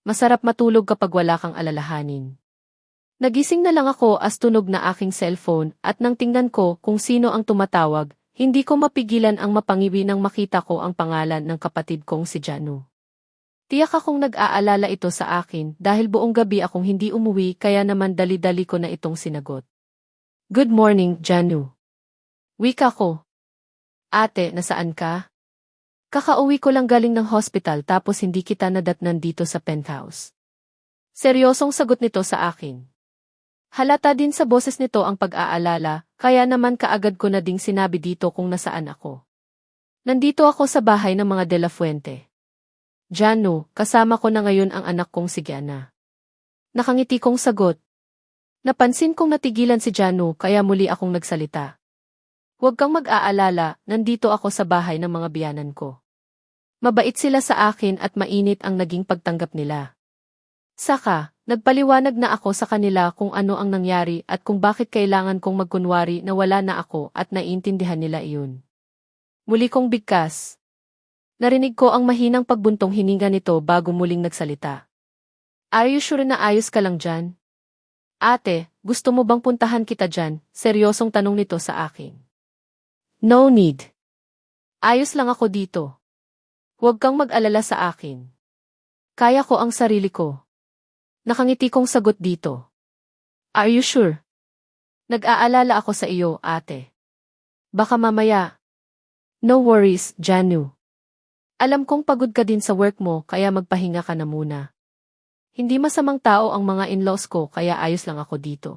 Masarap matulog kapag wala kang alalahanin. Nagising na lang ako as tunog na aking cellphone at nang tingnan ko kung sino ang tumatawag, hindi ko mapigilan ang mapangiwi nang makita ko ang pangalan ng kapatid kong si Janu. Tiyak akong nag-aalala ito sa akin dahil buong gabi akong hindi umuwi kaya naman dali-dali ko na itong sinagot. Good morning, Janu. Wika ko. Ate, nasaan ka? Kakauwi ko lang galing ng hospital tapos hindi kita nadatnan dito sa penthouse. Seryosong sagot nito sa akin. Halata din sa boses nito ang pag-aalala, kaya naman kaagad ko na ding sinabi dito kung nasaan ako. Nandito ako sa bahay ng mga De La Fuente. Janu, kasama ko na ngayon ang anak kong si Gianna. Nakangiti kong sagot. Napansin kong natigilan si Janu kaya muli akong nagsalita. Huwag kang mag-aalala, nandito ako sa bahay ng mga biyanan ko. Mabait sila sa akin at mainit ang naging pagtanggap nila. Saka, nagpaliwanag na ako sa kanila kung ano ang nangyari at kung bakit kailangan kong magkunwari na wala na ako at naiintindihan nila iyon. Muli kong bigkas. Narinig ko ang mahinang pagbuntong hininga nito bago muling nagsalita. Are you sure na ayos ka lang dyan? Ate, gusto mo bang puntahan kita dyan? Seryosong tanong nito sa akin. No need. Ayos lang ako dito. Huwag kang mag-alala sa akin. Kaya ko ang sarili ko. Nakangiti kong sagot dito. Are you sure? Nag-aalala ako sa iyo, ate. Baka mamaya. No worries, Janu. Alam kong pagod ka din sa work mo kaya magpahinga ka na muna. Hindi masamang tao ang mga in-laws ko kaya ayos lang ako dito.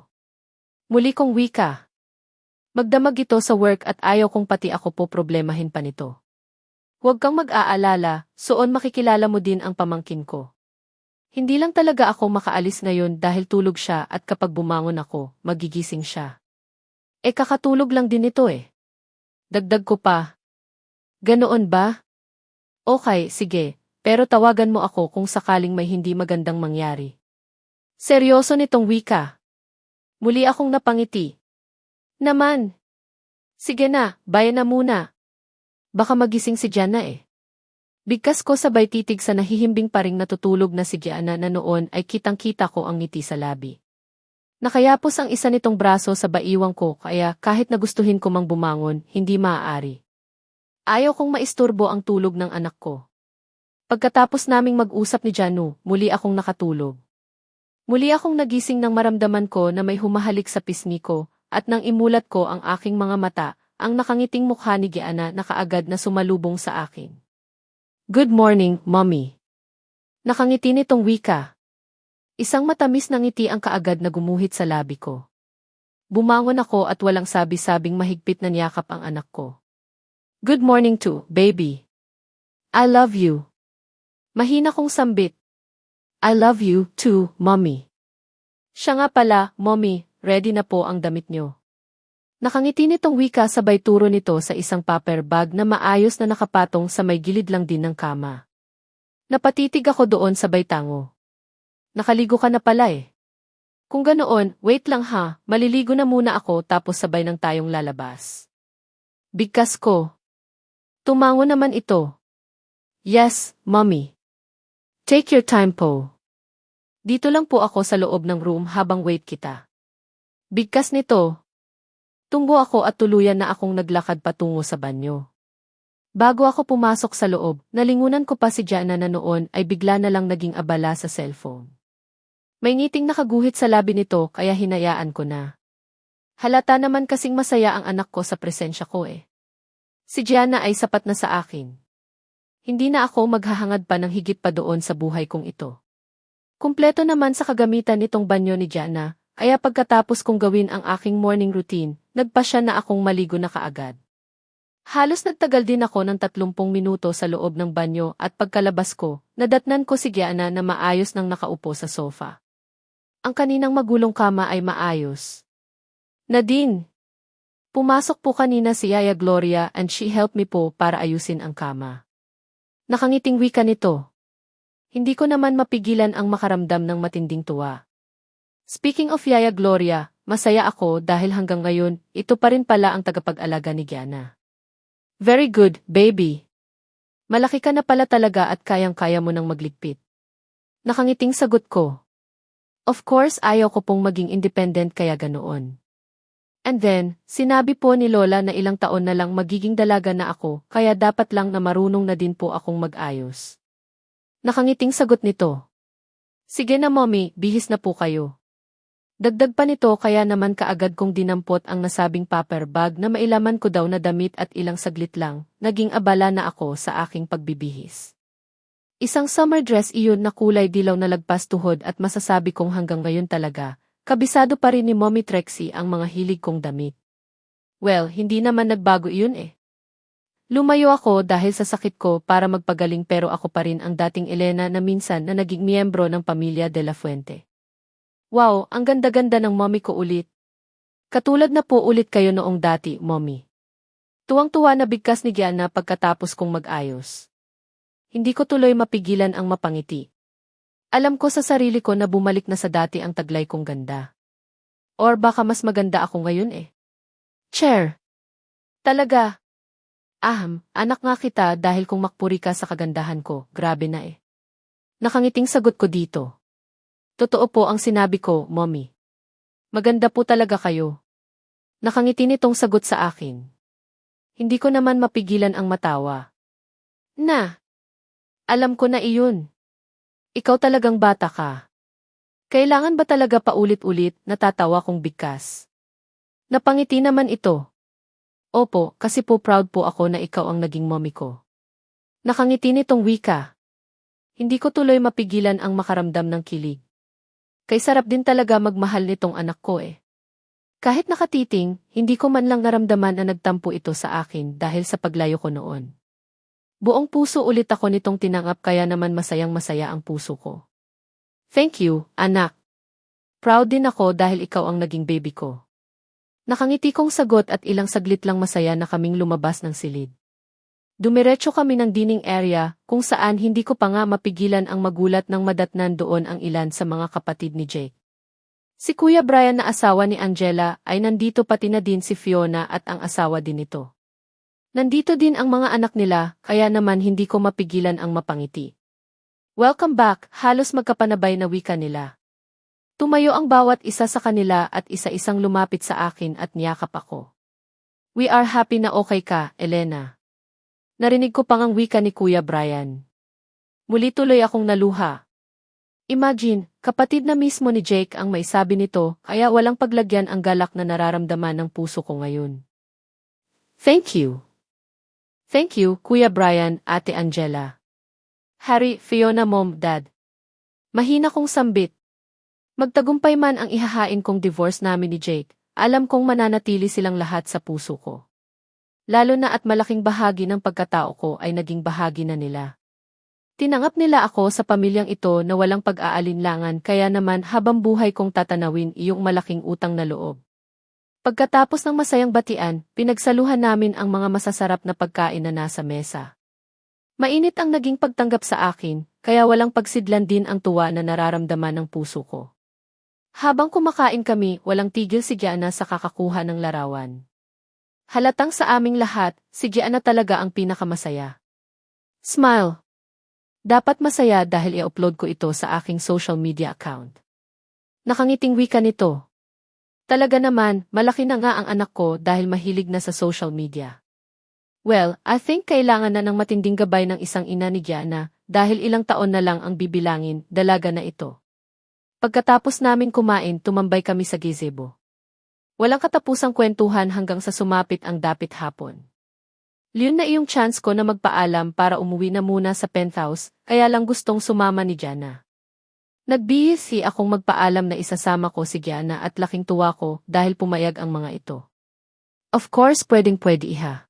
Muli kong wika. Magdamag ito sa work at ayaw kong pati ako po problemahin pa nito. Huwag kang mag-aalala, soon makikilala mo din ang pamangkin ko. Hindi lang talaga ako makaalis ngayon dahil tulog siya at kapag bumangon ako, magigising siya. Kakatulog lang din ito eh. Dagdag ko pa. Ganoon ba? Okay, sige, pero tawagan mo ako kung sakaling may hindi magandang mangyari. Seryoso nitong wika. Muli akong napangiti. Naman. Sige na, bayan na muna. Baka magising si Gianna eh. Bigkas ko sabay titig sa nahihimbing pa ring natutulog na si Gianna na noon ay kitang-kita ko ang ngiti sa labi. Nakayapos ang isa nitong braso sa baiwang ko kaya kahit nagustuhin ko mang bumangon, hindi maaari. Ayaw kong maisturbo ang tulog ng anak ko. Pagkatapos naming mag-usap ni Janu, muli akong nakatulog. Muli akong nagising nang maramdaman ko na may humahalik sa pisngi ko at nang imulat ko ang aking mga mata, ang nakangiting mukha ni Gianna na kaagad na sumalubong sa akin. Good morning, Mommy. Nakangiti nitong wika. Isang matamis na ngiti ang kaagad na gumuhit sa labi ko. Bumangon ako at walang sabi-sabing mahigpit na niyakap ang anak ko. Good morning too, baby. I love you. Mahina kong sambit. I love you too, Mommy. Siya nga pala, Mommy, ready na po ang damit niyo. Nakangiti nitong wika sabay turo nito sa isang paper bag na maayos na nakapatong sa may gilid lang din ng kama. Napatitig ako doon sabay tango. Nakaligo ka na pala eh. Kung ganoon, wait lang ha, maliligo na muna ako tapos sabay nang tayong lalabas. Bigkas ko. Tumango naman ito. Yes, Mommy. Take your time po. Dito lang po ako sa loob ng room habang wait kita. Bigkas nito. Tunggo ako at tuluyan na akong naglakad patungo sa banyo. Bago ako pumasok sa loob, nalingunan ko pa si Gianna na noon ay bigla na lang naging abala sa cellphone. May ngiting nakaguhit sa labi nito kaya hinayaan ko na. Halata naman kasing masaya ang anak ko sa presensya ko eh. Si Gianna ay sapat na sa akin. Hindi na ako maghahangad pa ng higit pa doon sa buhay kong ito. Kumpleto naman sa kagamitan nitong banyo ni Gianna, kaya pagkatapos kong gawin ang aking morning routine, nagpasya na akong maligo na kaagad. Halos nagtagal din ako ng 30 minuto sa loob ng banyo at pagkalabas ko, nadatnan ko si Gianna na maayos nang nakaupo sa sofa. Ang kaninang magulong kama ay maayos. Nadine! Pumasok po kanina si Yaya Gloria and she helped me po para ayusin ang kama. Nakangiting wika nito. Hindi ko naman mapigilan ang makaramdam ng matinding tuwa. Speaking of Yaya Gloria, masaya ako dahil hanggang ngayon, ito pa rin pala ang tagapag-alaga ni Gianna. Very good, baby. Malaki ka na pala talaga at kayang-kaya mo nang magligpit. Nakangiting sagot ko. Of course ayaw ko pong maging independent kaya ganoon. And then, sinabi po ni Lola na ilang taon na lang magiging dalaga na ako kaya dapat lang na marunong na din po akong mag-ayos. Nakangiting sagot nito. Sige na mommy, bihis na po kayo. Dagdag pa nito kaya naman kaagad kong dinampot ang nasabing paper bag na mailaman ko daw na damit at ilang saglit lang, naging abala na ako sa aking pagbibihis. Isang summer dress iyon na kulay dilaw na lagpas tuhod at masasabi kong hanggang ngayon talaga, kabisado pa rin ni Mommy Trexie ang mga hilig kong damit. Well, hindi naman nagbago iyon eh. Lumayo ako dahil sa sakit ko para magpagaling pero ako pa rin ang dating Elena na minsan na naging miyembro ng pamilya de la Fuente. Wow, ang ganda-ganda ng mommy ko ulit. Katulad na po ulit kayo noong dati, mommy. Tuwang-tuwa na bigkas ni Gianna pagkatapos kong mag-ayos. Hindi ko tuloy mapigilan ang mapangiti. Alam ko sa sarili ko na bumalik na sa dati ang taglay kong ganda. Or baka mas maganda ako ngayon eh. Cher. Talaga. Anak nga kita dahil kung makpuri ka sa kagandahan ko, grabe na eh. Nakangiting sagot ko dito. Totoo po ang sinabi ko, mommy. Maganda po talaga kayo. Nakangiti nitong sagot sa akin. Hindi ko naman mapigilan ang matawa. Alam ko na iyon. Ikaw talagang bata ka. Kailangan ba talaga paulit-ulit natatawa kong bigkas? Napangiti naman ito. Opo, kasi po proud po ako na ikaw ang naging mommy ko. Nakangiti nitong wika. Hindi ko tuloy mapigilan ang makaramdam ng kilig. Kay sarap din talaga magmahal nitong anak ko eh. Kahit nakatiting, hindi ko man lang naramdaman na nagtampo ito sa akin dahil sa paglayo ko noon. Buong puso ulit ako nitong tinanggap kaya naman masayang-masaya ang puso ko. Thank you, anak. Proud din ako dahil ikaw ang naging baby ko. Nakangiti kong sagot at ilang saglit lang masaya na kaming lumabas ng silid. Dumiretso kami ng dining area kung saan hindi ko pa nga mapigilan ang magulat ng madatnan doon ang ilan sa mga kapatid ni Jake. Si Kuya Brian na asawa ni Angela ay nandito pati na din si Fiona at ang asawa din nito. Nandito din ang mga anak nila kaya naman hindi ko mapigilan ang mapangiti. Welcome back, halos magkapanabay na wika nila. Tumayo ang bawat isa sa kanila at isa-isang lumapit sa akin at niyakap ako. We are happy na okay ka, Elena. Narinig ko pang ang wika ni Kuya Brian. Muli tuloy akong naluha. Imagine, kapatid na mismo ni Jake ang may sabi nito kaya walang paglagyan ang galak na nararamdaman ng puso ko ngayon. Thank you. Thank you, Kuya Brian, Ate Angela. Harry, Fiona, Mom, Dad. Mahina kong sambit. Magtagumpay man ang ihahain kong divorce namin ni Jake, alam kong mananatili silang lahat sa puso ko. Lalo na at malaking bahagi ng pagkatao ko ay naging bahagi na nila. Tinanggap nila ako sa pamilyang ito na walang pag-aalinlangan kaya naman habang buhay kong tatanawin iyong malaking utang na loob. Pagkatapos ng masayang batian, pinagsaluhan namin ang mga masasarap na pagkain na nasa mesa. Mainit ang naging pagtanggap sa akin, kaya walang pagsidlan din ang tuwa na nararamdaman ng puso ko. Habang kumakain kami, walang tigil si Gianna sa kakakuha ng larawan. Halatang sa aming lahat, si Gianna talaga ang pinakamasaya. Smile. Dapat masaya dahil i-upload ko ito sa aking social media account. Nakangiting wika nito. Talaga naman, malaki na nga ang anak ko dahil mahilig na sa social media. Well, I think kailangan na ng matinding gabay ng isang ina ni Gianna dahil ilang taon na lang ang bibilangin, dalaga na ito. Pagkatapos namin kumain, tumambay kami sa gazebo. Walang katapusang kwentuhan hanggang sa sumapit ang dapit hapon. Liyon na iyong chance ko na magpaalam para umuwi na muna sa penthouse, kaya lang gustong sumama ni Gianna. Nagbihis akong magpaalam na isasama ko si Gianna at laking tuwa ko dahil pumayag ang mga ito. Of course pwedeng-pwede iha.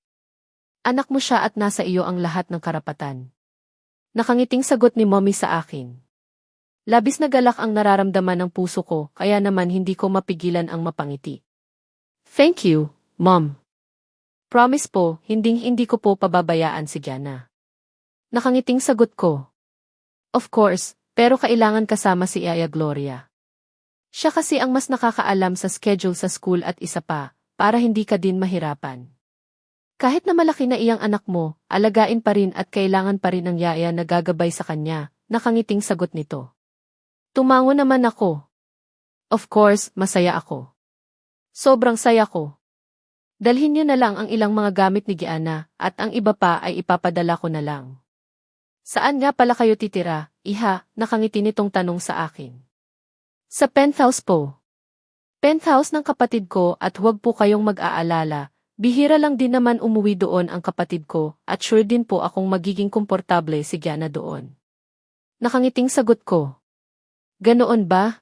Anak mo siya at nasa iyo ang lahat ng karapatan. Nakangiting sagot ni Mommy sa akin. Labis na galak ang nararamdaman ng puso ko kaya naman hindi ko mapigilan ang mapangiti. Thank you, Mom. Promise po, hindi ko po pababayaan si Gianna. Nakangiting sagot ko. Of course, pero kailangan kasama si Yaya Gloria. Siya kasi ang mas nakakaalam sa schedule sa school at isa pa, para hindi ka din mahirapan. Kahit na malaki na iyang anak mo, alagain pa rin at kailangan pa rin ng yaya na gagabay sa kanya, nakangiting sagot nito. Tumango naman ako. Of course, masaya ako. Sobrang saya ko. Dalhin niyo na lang ang ilang mga gamit ni Gianna, at ang iba pa ay ipapadala ko na lang. Saan nga pala kayo titira, iha? Nakangiti nitong tanong sa akin. Sa penthouse po. Penthouse ng kapatid ko at huwag po kayong mag-aalala, bihira lang din naman umuwi doon ang kapatid ko at sure din po akong magiging komportable si Gianna doon. Nakangiting sagot ko. Ganoon ba?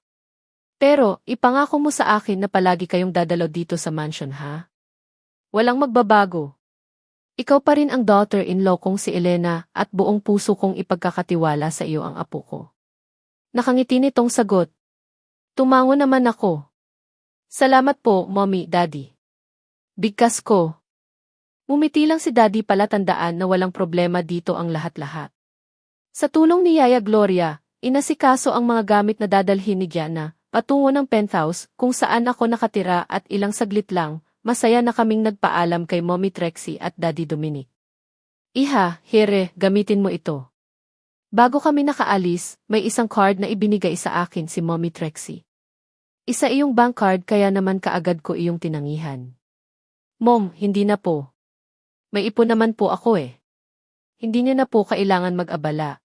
Pero, ipangako mo sa akin na palagi kayong dadalaw dito sa mansion ha? Walang magbabago. Ikaw pa rin ang daughter-in-law kong si Elena at buong puso kong ipagkakatiwala sa iyo ang apo ko. Nakangiti nitong sagot. Tumango naman ako. Salamat po, Mommy, Daddy. Bigkas ko. Umiti lang si Daddy pala tandaan na walang problema dito ang lahat-lahat. Sa tulong ni Yaya Gloria, inasikaso ang mga gamit na dadalhin ni Gianna patungo ng penthouse kung saan ako nakatira at ilang saglit lang, masaya na kaming nagpaalam kay Mommy Trixie at Daddy Dominic. Iha, here, gamitin mo ito. Bago kami nakaalis, may isang card na ibinigay sa akin si Mommy Trixie. Isa iyong bank card kaya naman kaagad ko iyong tinangihan. Mom, hindi na po. May ipon naman po ako eh. Hindi niyo na po kailangan mag-abala.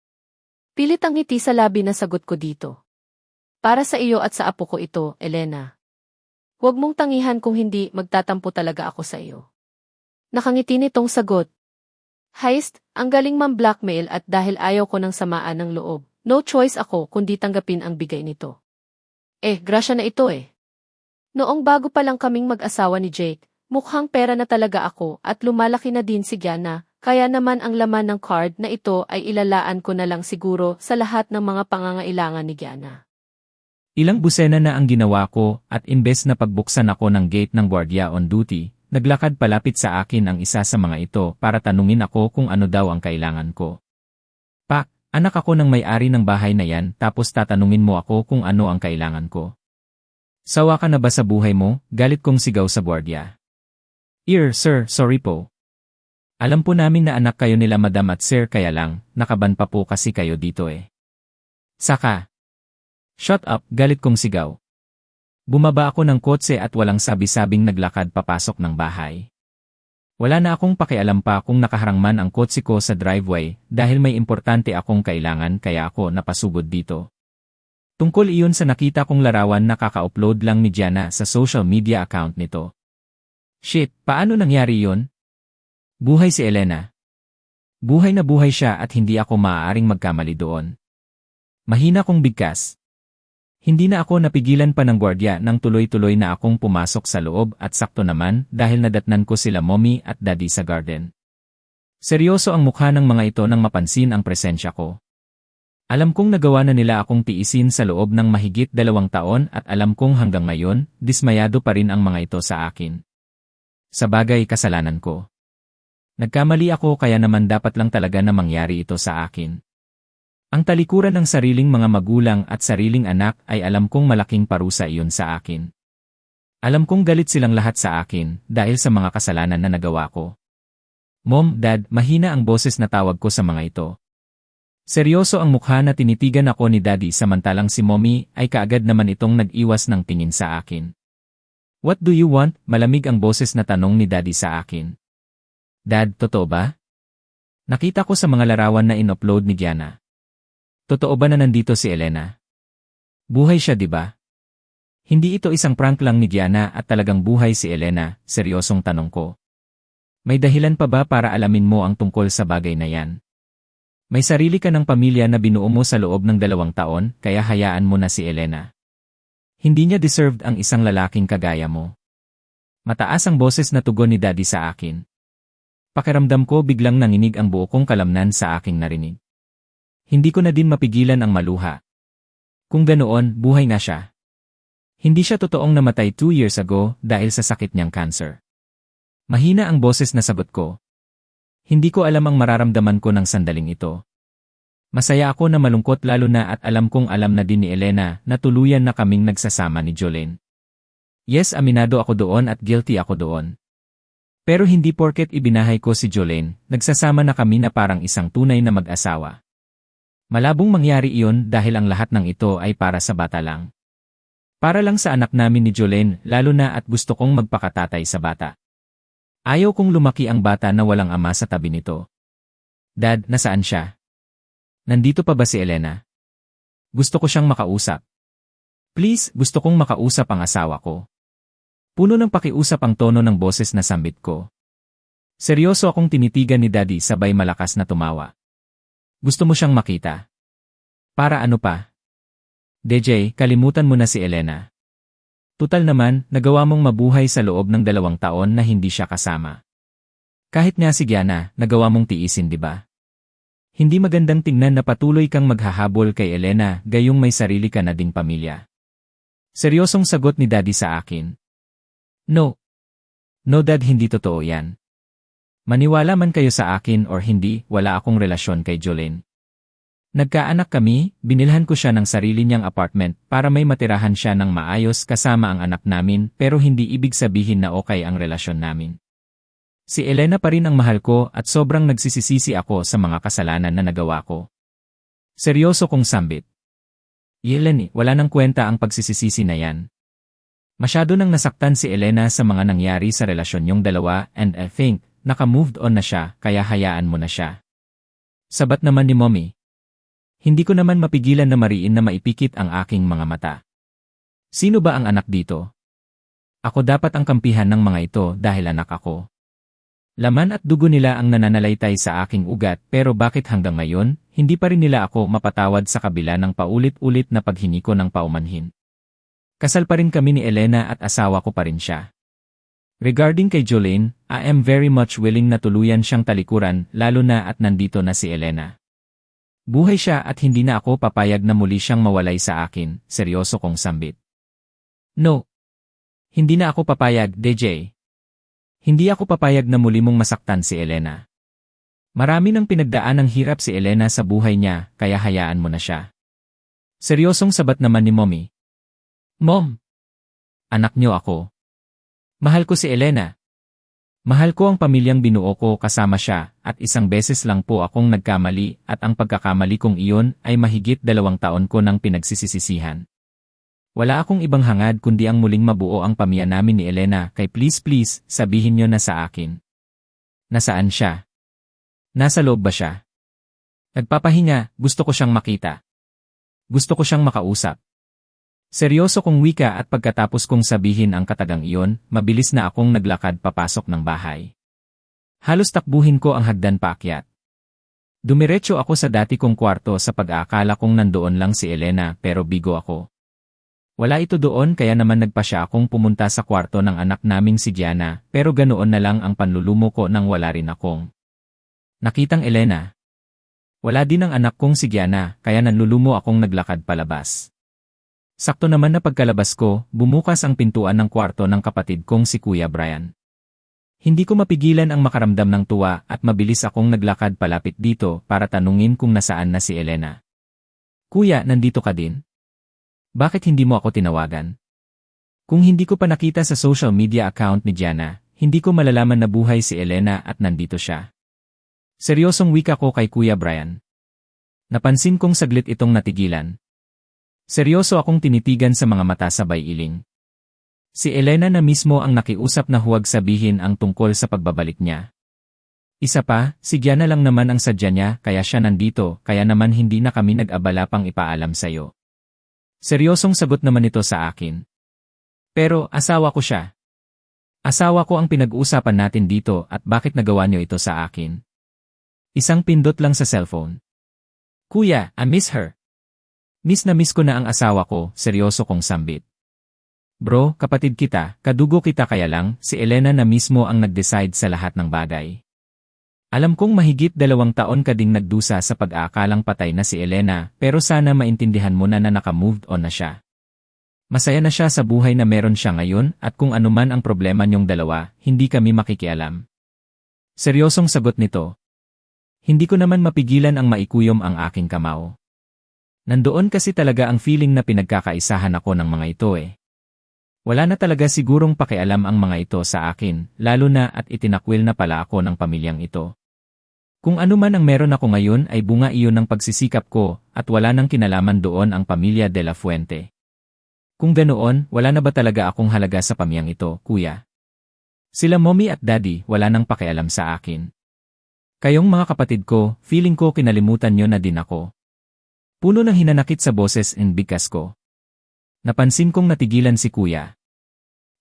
Pilit ang ngiti sa labi na sagot ko dito. Para sa iyo at sa apo ko ito, Elena. Huwag mong tangihan kung hindi magtatampo talaga ako sa iyo. Nakangiti nitong sagot. Heist, ang galing blackmail at dahil ayaw ko ng samaan ng loob, no choice ako kundi tanggapin ang bigay nito. Grasya na ito eh. Noong bago pa lang kaming mag-asawa ni Jake, mukhang pera na talaga ako at lumalaki na din si Gianna, kaya naman ang laman ng card na ito ay ilalaan ko na lang siguro sa lahat ng mga pangangailangan ni Gianna. Ilang busena na ang ginawa ko at imbes na pagbuksan ako ng gate ng guardia on duty, naglakad palapit sa akin ang isa sa mga ito para tanungin ako kung ano daw ang kailangan ko. Pak, anak ako ng may-ari ng bahay na yan tapos tatanungin mo ako kung ano ang kailangan ko. Sawa ka na ba sa buhay mo? Galit kong sigaw sa guardia. Sir, sorry po. Alam po namin na anak kayo nila madam at sir kaya lang, nakaban pa po kasi kayo dito eh. Saka. Shut up, galit kong sigaw. Bumaba ako ng kotse at walang sabi-sabing naglakad papasok ng bahay. Wala na akong pakialam pa kung nakaharang man ang kotse ko sa driveway dahil may importante akong kailangan kaya ako napasugod dito. Tungkol iyon sa nakita kong larawan na kaka-upload lang ni Gianna sa social media account nito. Shit, paano nangyari yun? Buhay si Elena. Buhay na buhay siya at hindi ako maaaring magkamali doon. Mahina kong bigkas. Hindi na ako napigilan pa ng gwardiya nang tuloy-tuloy na akong pumasok sa loob at sakto naman dahil nadatnan ko sila Mommy at Daddy sa garden. Seryoso ang mukha ng mga ito nang mapansin ang presensya ko. Alam kong nagawa na nila akong tiisin sa loob ng mahigit 2 taon at alam kong hanggang ngayon, dismayado pa rin ang mga ito sa akin. Sa bagay kasalanan ko. Nagkamali ako kaya naman dapat lang talaga na mangyari ito sa akin. Ang talikuran ng sariling mga magulang at sariling anak ay alam kong malaking parusa iyon sa akin. Alam kong galit silang lahat sa akin dahil sa mga kasalanan na nagawa ko. Mom, Dad, mahina ang boses na tawag ko sa mga ito. Seryoso ang mukha na tinitigan ako ni Daddy samantalang si Mommy ay kaagad naman itong nag-iwas ng tingin sa akin. What do you want? Malamig ang boses na tanong ni Daddy sa akin. Dad, totoo ba? Nakita ko sa mga larawan na in-upload ni Gianna. Totoo ba na nandito si Elena? Buhay siya, di ba? Hindi ito isang prank lang ni Gianna at talagang buhay si Elena, seryosong tanong ko. May dahilan pa ba para alamin mo ang tungkol sa bagay na yan? May sarili ka ng pamilya na binuo mo sa loob ng 2 taon, kaya hayaan mo na si Elena. Hindi niya deserved ang isang lalaking kagaya mo. Mataas ang boses na tugon ni Daddy sa akin. Pakiramdam ko biglang nanginig ang buo kong kalamnan sa aking narinig. Hindi ko na din mapigilan ang maluha. Kung ganoon, buhay na siya. Hindi siya totoong namatay 2 years ago dahil sa sakit niyang cancer. Mahina ang boses na sagot ko. Hindi ko alam ang mararamdaman ko ng sandaling ito. Masaya ako na malungkot lalo na at alam kong alam na din ni Elena na tuluyan na kaming nagsasama ni Jolene. Yes, aminado ako doon at guilty ako doon. Pero hindi porket ibinahay ko si Jolene, nagsasama na kami na parang isang tunay na mag-asawa. Malabong mangyari iyon dahil ang lahat ng ito ay para sa bata lang. Para lang sa anak namin ni Jolene, lalo na at gusto kong magpakatatay sa bata. Ayaw kong lumaki ang bata na walang ama sa tabi nito. Dad, nasaan siya? Nandito pa ba si Elena? Gusto ko siyang makausap. Please, gusto kong makausap ang asawa ko. Puno ng pakiusap ang tono ng boses na sambit ko. Seryoso akong tinitigan ni Daddy sabay malakas na tumawa. Gusto mo siyang makita? Para ano pa? DJ, kalimutan mo na si Elena. Tutal naman, nagawa mong mabuhay sa loob ng 2 taon na hindi siya kasama. Kahit nga si Gianna, nagawa mong tiisin, di ba? Hindi magandang tingnan na patuloy kang maghahabol kay Elena gayong may sarili ka na ding pamilya. Seryosong sagot ni Daddy sa akin. No. No Dad, hindi totoo yan. Maniwala man kayo sa akin or hindi, wala akong relasyon kay Jolene. Nagkaanak kami, binilhan ko siya ng sarili niyang apartment para may matirahan siya ng maayos kasama ang anak namin pero hindi ibig sabihin na okay ang relasyon namin. Si Elena pa rin ang mahal ko at sobrang nagsisisisi ako sa mga kasalanan na nagawa ko. Seryoso kong sambit. Yeleni, wala nang kwenta ang pagsisisisi na yan. Masyado nang nasaktan si Elena sa mga nangyari sa relasyon niyong dalawa and I think, naka-moved on na siya kaya hayaan mo na siya. Sabat naman ni Mommy. Hindi ko naman mapigilan na mariin na maipikit ang aking mga mata. Sino ba ang anak dito? Ako dapat ang kampihan ng mga ito dahil anak ako. Laman at dugo nila ang nananalaytay sa aking ugat pero bakit hanggang ngayon, hindi pa rin nila ako mapatawad sa kabila ng paulit-ulit na paghingi ko ng paumanhin. Kasal pa rin kami ni Elena at asawa ko pa rin siya. Regarding kay Jolene, I am very much willing na tuluyan siyang talikuran lalo na at nandito na si Elena. Buhay siya at hindi na ako papayag na muli siyang mawalay sa akin, seryoso kong sambit. No. Hindi na ako papayag, DJ. Hindi ako papayag na muli mong masaktan si Elena. Marami nang pinagdaan ng hirap si Elena sa buhay niya, kaya hayaan mo na siya. Seryosong sabat naman ni Mommy. Mom! Anak niyo ako. Mahal ko si Elena. Mahal ko ang pamilyang binuo ko kasama siya at isang beses lang po akong nagkamali at ang pagkakamali kong iyon ay mahigit 2 taon ko nang pinagsisisihan. Wala akong ibang hangad kundi ang muling mabuo ang pamilya namin ni Elena kay please sabihin niyo na sa akin. Nasaan siya? Nasa loob ba siya? Nagpapahinga, gusto ko siyang makita. Gusto ko siyang makausap. Seryoso kong wika at pagkatapos kong sabihin ang katagang iyon, mabilis na akong naglakad papasok ng bahay. Halos takbuhin ko ang hagdan paakyat. Dumiretso ako sa dati kong kwarto sa pag-aakala kong nandoon lang si Elena pero bigo ako. Wala ito doon kaya naman nagpasya akong pumunta sa kwarto ng anak naming si Gianna pero ganoon na lang ang panlulumo ko nang wala rin akong nakitang Elena. Wala din ang anak kong si Gianna kaya nanlulumo akong naglakad palabas. Sakto naman na pagkalabas ko, bumukas ang pintuan ng kwarto ng kapatid kong si Kuya Brian. Hindi ko mapigilan ang makaramdam ng tuwa at mabilis akong naglakad palapit dito para tanungin kung nasaan na si Elena. Kuya, nandito ka din? Bakit hindi mo ako tinawagan? Kung hindi ko pa nakita sa social media account ni Gianna, hindi ko malalaman na buhay si Elena at nandito siya. Seryosong wika ko kay Kuya Brian. Napansin kong saglit itong natigilan. Seryoso akong tinitigan sa mga mata sabay iling. Si Elena na mismo ang nakiusap na huwag sabihin ang tungkol sa pagbabalik niya. Isa pa, si Gianna lang naman ang sadya niya kaya siya nandito kaya naman hindi na kami nag-abala pang ipaalam sa'yo. Seryosong sagot naman ito sa akin. Pero asawa ko siya. Asawa ko ang pinag-uusapan natin dito at bakit nagawa niyo ito sa akin? Isang pindot lang sa cellphone. Kuya, I miss her. Miss na miss ko na ang asawa ko, seryoso kong sambit. Bro, kapatid kita, kadugo kita kaya lang, si Elena na mismo ang nag-decide sa lahat ng bagay. Alam kong mahigit 2 taon ka ding nagdusa sa pag-aakalang patay na si Elena, pero sana maintindihan mo na naka-moved on na siya. Masaya na siya sa buhay na meron siya ngayon at kung anuman ang problema niyong dalawa, hindi kami makikialam. Seryosong sagot nito. Hindi ko naman mapigilan ang maikuyom ang aking kamao. Nandoon kasi talaga ang feeling na pinagkakaisahan ako ng mga ito eh. Wala na talaga sigurong pakialam ang mga ito sa akin, lalo na at itinakwil na pala ako ng pamilyang ito. Kung ano man ang meron ako ngayon ay bunga iyon ng pagsisikap ko at wala nang kinalaman doon ang pamilya de la Fuente. Kung ganoon, wala na ba talaga akong halaga sa pamiyang ito, kuya? Sila mommy at daddy wala nang pakialam sa akin. Kayong mga kapatid ko, feeling ko kinalimutan nyo na din ako. Puno ng hinanakit sa boses and bigkas ko. Napansin kong natigilan si kuya.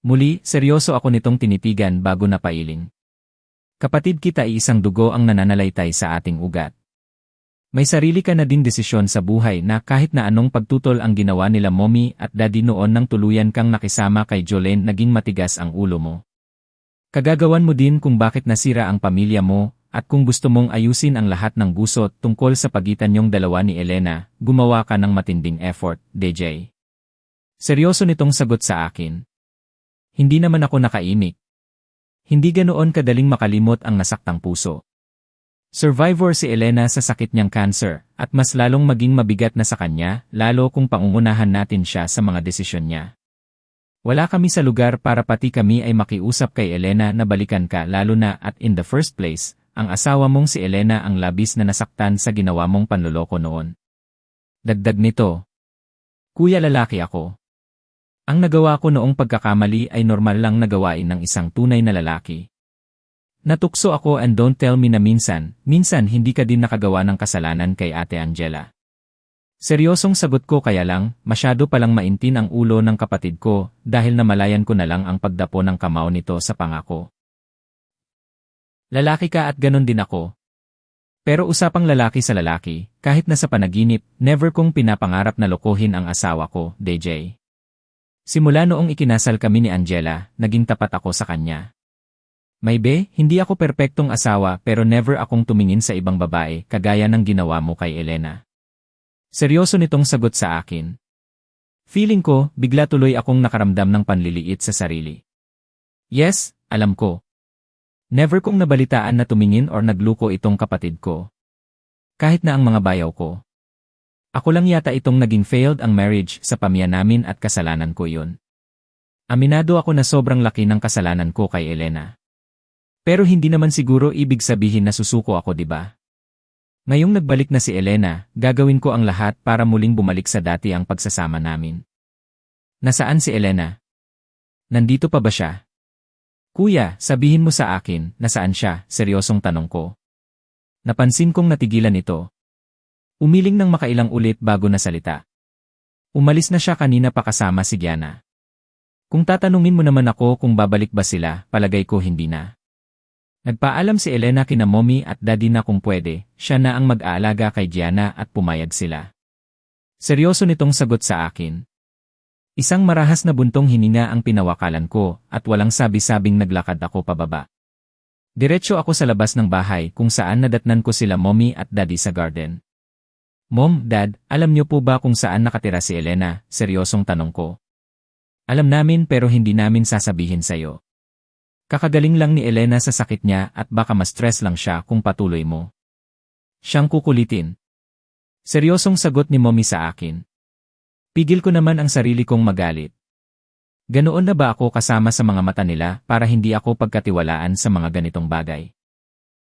Muli, seryoso ako nitong tinitigan bago napailing. Kapatid kita ay isang dugo ang nananalaytay sa ating ugat. May sarili ka na din desisyon sa buhay na kahit na anong pagtutol ang ginawa nila mommy at daddy noon nang tuluyan kang nakisama kay Jolene naging matigas ang ulo mo. Kagagawan mo din kung bakit nasira ang pamilya mo at kung gusto mong ayusin ang lahat ng gusot tungkol sa pagitan niyong dalawa ni Elena, gumawa ka ng matinding effort, DJ. Seryoso nitong sagot sa akin. Hindi naman ako nakaimik. Hindi ganoon kadaling makalimot ang nasaktang puso. Survivor si Elena sa sakit niyang cancer, at mas lalong maging mabigat na sa kanya, lalo kung pangungunahan natin siya sa mga desisyon niya. Wala kami sa lugar para pati kami ay makiusap kay Elena na balikan ka lalo na at in the first place, ang asawa mong si Elena ang labis na nasaktan sa ginawa mong panloloko noon. Dagdag nito. Kuya, lalaki ako. Ang nagawa ko noong pagkakamali ay normal lang na gawain ng isang tunay na lalaki. Natukso ako and don't tell me na minsan hindi ka din nakagawa ng kasalanan kay Ate Angela. Seryosong sagot ko kaya lang, masyado palang maintin ang ulo ng kapatid ko dahil namalayan ko na lang ang pagdapo ng kamao nito sa pangako. Lalaki ka at ganon din ako. Pero usapang lalaki sa lalaki, kahit na sa panaginip, never kong pinapangarap na lokohin ang asawa ko, DJ. Simula noong ikinasal kami ni Angela, naging tapat ako sa kanya. Maybe, hindi ako perpektong asawa pero never akong tumingin sa ibang babae kagaya ng ginawa mo kay Elena. Seryoso nitong sagot sa akin. Feeling ko, bigla tuloy akong nakaramdam ng panliliit sa sarili. Yes, alam ko. Never kong nabalitaan na tumingin or nagluko itong kapatid ko. Kahit na ang mga bayaw ko. Ako lang yata itong naging failed ang marriage sa pamilya namin at kasalanan ko yun. Aminado ako na sobrang laki ng kasalanan ko kay Elena. Pero hindi naman siguro ibig sabihin na susuko ako, diba? Ngayong nagbalik na si Elena, gagawin ko ang lahat para muling bumalik sa dati ang pagsasama namin. Nasaan si Elena? Nandito pa ba siya? Kuya, sabihin mo sa akin, nasaan siya? Seryosong tanong ko. Napansin kong natigilan ito. Umiling ng makailang ulit bago nasalita. Umalis na siya kanina pa kasama si Gianna. Kung tatanungin mo naman ako kung babalik ba sila, palagay ko hindi na. Nagpaalam si Elena kina mommy at daddy na kung pwede, siya na ang mag-aalaga kay Gianna at pumayag sila. Seryoso nitong sagot sa akin. Isang marahas na buntong hininga ang pinawakalan ko at walang sabi-sabing naglakad ako pababa. Diretso ako sa labas ng bahay kung saan nadatnan ko sila mommy at daddy sa garden. Mom, Dad, alam niyo po ba kung saan nakatira si Elena? Seryosong tanong ko. Alam namin pero hindi namin sasabihin sa'yo. Kakagaling lang ni Elena sa sakit niya at baka ma-stress lang siya kung patuloy mo siyang kukulitin. Seryosong sagot ni Mommy sa akin. Pigil ko naman ang sarili kong magalit. Ganoon na ba ako kasama sa mga mata nila para hindi ako pagkatiwalaan sa mga ganitong bagay?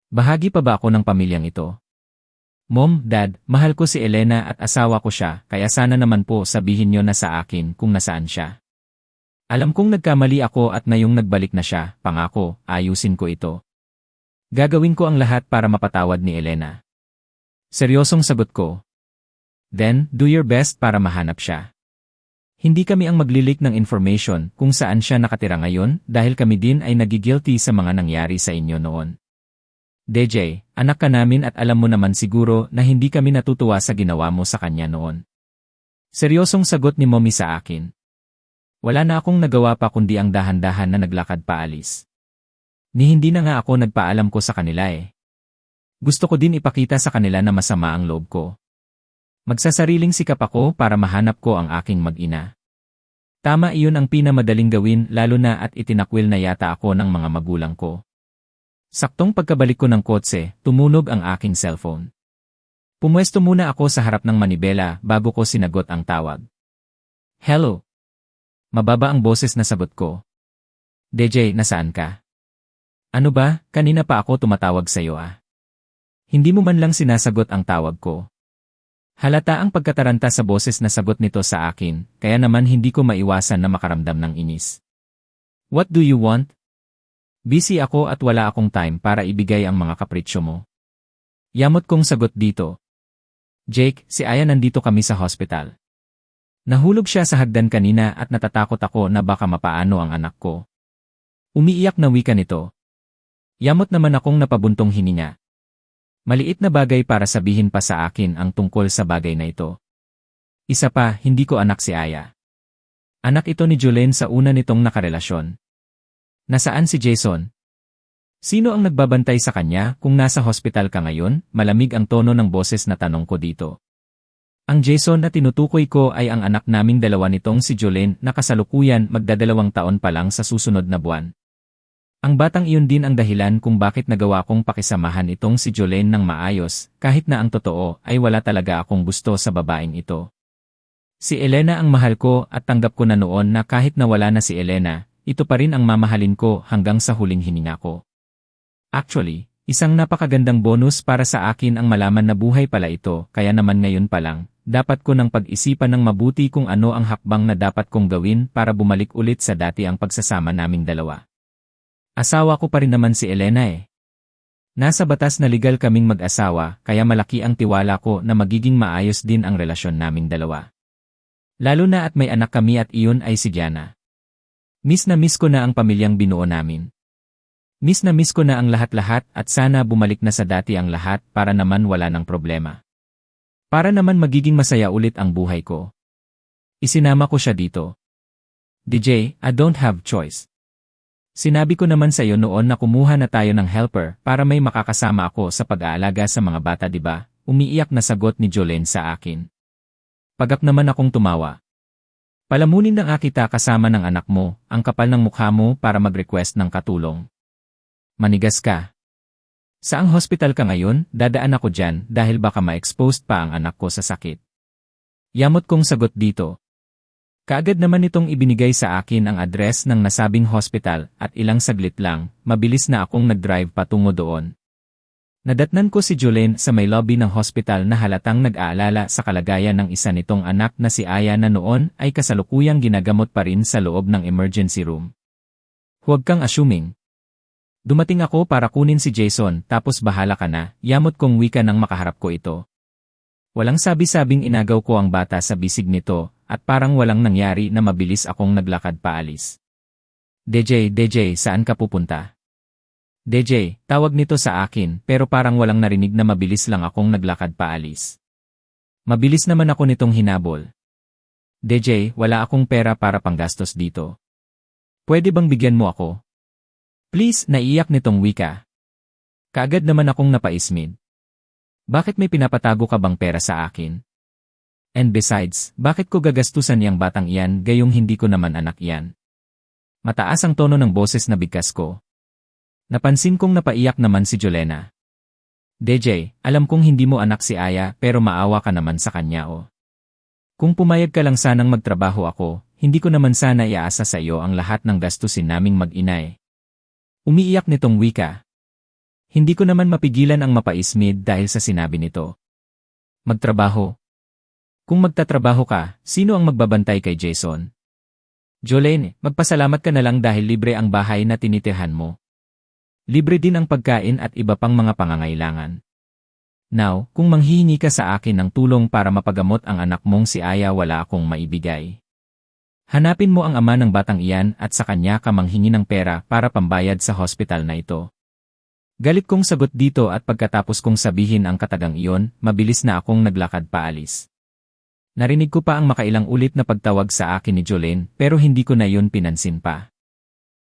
Bahagi pa ba ako ng pamilyang ito? Mom, Dad, mahal ko si Elena at asawa ko siya, kaya sana naman po sabihin niyo na sa akin kung nasaan siya. Alam kong nagkamali ako at ngayong nagbalik na siya, pangako, ayusin ko ito. Gagawin ko ang lahat para mapatawad ni Elena. Seryosong sagot ko. Then, do your best para mahanap siya. Hindi kami ang maglilik ng information kung saan siya nakatira ngayon dahil kami din ay nagigilty sa mga nangyari sa inyo noon. DJ, anak ka namin at alam mo naman siguro na hindi kami natutuwa sa ginawa mo sa kanya noon. Seryosong sagot ni Mommy sa akin. Wala na akong nagawa pa kundi ang dahan-dahan na naglakad paalis. Ni hindi na nga ako nagpaalam ko sa kanila eh. Gusto ko din ipakita sa kanila na masama ang loob ko. Magsasariling sikap ako para mahanap ko ang aking mag-ina. Tama, iyon ang pinamadaling gawin lalo na at itinakwil na yata ako ng mga magulang ko. Saktong pagkabalik ko ng kotse, tumunog ang aking cellphone. Pumwesto muna ako sa harap ng manibela bago ko sinagot ang tawag. Hello. Mababa ang boses na sagot ko. DJ, nasaan ka? Ano ba, kanina pa ako tumatawag sa'yo ah. Hindi mo man lang sinasagot ang tawag ko. Halata ang pagkataranta sa boses na sagot nito sa akin, kaya naman hindi ko maiwasan na makaramdam ng inis. What do you want? Busy ako at wala akong time para ibigay ang mga kapritsyo mo. Yamot kong sagot dito. Jake, si Aya nandito kami sa hospital. Nahulog siya sa hagdan kanina at natatakot ako na baka mapaano ang anak ko. Umiiyak na wika nito. Yamot naman akong napabuntong hininga. Maliit na bagay para sabihin pa sa akin ang tungkol sa bagay na ito. Isa pa, hindi ko anak si Aya. Anak ito ni Jolene sa una nitong nakarelasyon. Nasaan si Jason? Sino ang nagbabantay sa kanya kung nasa hospital ka ngayon? Malamig ang tono ng boses na tanong ko dito. Ang Jason na tinutukoy ko ay ang anak naming dalawa nitong si Jolene na kasalukuyan magdadalawang taon pa lang sa susunod na buwan. Ang batang iyon din ang dahilan kung bakit nagawa kong pakisamahan itong si Jolene ng maayos, kahit na ang totoo ay wala talaga akong gusto sa babaeng ito. Si Elena ang mahal ko at tanggap ko na noon na kahit nawala na si Elena, ito pa rin ang mamahalin ko hanggang sa huling hininga ko. Actually, isang napakagandang bonus para sa akin ang malaman na buhay pala ito, kaya naman ngayon pa lang, dapat ko nang pag-isipan ng mabuti kung ano ang hakbang na dapat kong gawin para bumalik ulit sa dati ang pagsasama naming dalawa. Asawa ko pa rin naman si Elena eh. Nasa batas na legal kaming mag-asawa, kaya malaki ang tiwala ko na magiging maayos din ang relasyon naming dalawa. Lalo na at may anak kami at iyon ay si Diana. Miss na miss ko na ang pamilyang binuo namin. Miss na miss ko na ang lahat-lahat at sana bumalik na sa dati ang lahat para naman wala ng problema. Para naman magiging masaya ulit ang buhay ko. Isinama ko siya dito. DJ, I don't have choice. Sinabi ko naman sa iyo noon na kumuha na tayo ng helper para may makakasama ako sa pag-aalaga sa mga bata, diba? Umiiyak na sagot ni Jolene sa akin. Pagap naman akong tumawa. Palamunin na kita kasama ng anak mo, ang kapal ng mukha mo para mag-request ng katulong. Manigas ka. Saang hospital ka ngayon? Dadaan ako dyan dahil baka ma-exposed pa ang anak ko sa sakit. Yamot kong sagot dito. Kaagad naman itong ibinigay sa akin ang address ng nasabing hospital at ilang saglit lang, mabilis na akong nag-drive patungo doon. Nadatnan ko si Jolene sa may lobby ng hospital na halatang nag-aalala sa kalagayan ng isa nitong anak na si Aya na noon ay kasalukuyang ginagamot pa rin sa loob ng emergency room. Huwag kang assuming. Dumating ako para kunin si Jason tapos bahala ka na, yamot kong wika nang makaharap ko ito. Walang sabi-sabing inagaw ko ang bata sa bisig nito at parang walang nangyari na mabilis akong naglakad paalis. DJ, saan ka pupunta? DJ, tawag nito sa akin pero parang walang narinig na mabilis lang akong naglakad paalis. Mabilis naman ako nitong hinabol. DJ, wala akong pera para panggastos dito. Pwede bang bigyan mo ako? Please, naiiyak nitong wika. Kaagad naman akong napaismid. Bakit may pinapatago ka bang pera sa akin? And besides, bakit ko gagastusan yang batang iyan gayong hindi ko naman anak iyan? Mataas ang tono ng boses na bigkas ko. Napansin kong napaiyak naman si Jolena. DJ, alam kong hindi mo anak si Aya pero maawa ka naman sa kanya oh. Kung pumayag ka lang sanang magtrabaho ako, hindi ko naman sana iaasa sa iyo ang lahat ng gastusin naming mag-ina eh. Umiiyak nitong wika. Hindi ko naman mapigilan ang mapaismid dahil sa sinabi nito. Magtrabaho. Kung magtatrabaho ka, sino ang magbabantay kay Jason? Jolene, magpasalamat ka na lang dahil libre ang bahay na tinitirhan mo. Libre din ang pagkain at iba pang mga pangangailangan. Now, kung manghihingi ka sa akin ng tulong para mapagamot ang anak mong si Aya, wala akong maibigay. Hanapin mo ang ama ng batang iyan at sa kanya ka manghingi ng pera para pambayad sa hospital na ito. Galit kong sagot dito at pagkatapos kong sabihin ang katagang iyon, mabilis na akong naglakad paalis. Narinig ko pa ang makailang ulit na pagtawag sa akin ni Jolene pero hindi ko na yun pinansin pa.